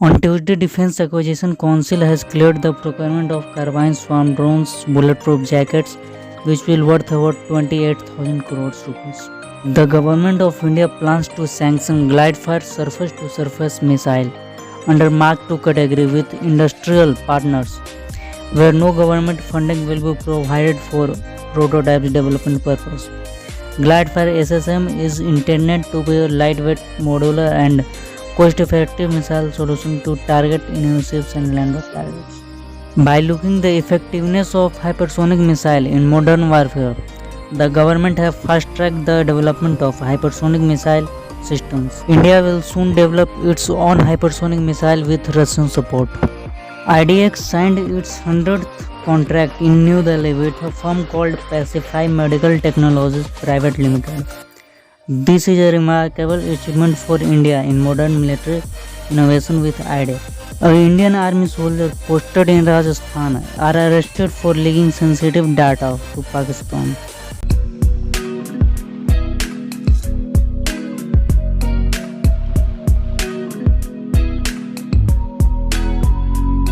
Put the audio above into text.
On Tuesday, Defense Acquisition Council has cleared the procurement of carbines, swarm drones, bulletproof jackets, which will worth about 28,000 crores rupees. The government of India plans to sanction glide-fire surface-to-surface missile under Mark II category with industrial partners, where no government funding will be provided for prototypes development purpose. Glidefire SSM is intended to be a lightweight, modular, and cost-effective missile solution to target elusive and land targets. By looking the effectiveness of hypersonic missile in modern warfare, the government have fast-tracked the development of hypersonic missile systems. India will soon develop its own hypersonic missile with Russian support. IDX signed its 100th contract in New Delhi with a firm called Pacify Medical Technologies Private Limited. This is a remarkable achievement for India in modern military innovation with IDX. An Indian Army soldier posted in Rajasthan are arrested for leaking sensitive data to Pakistan.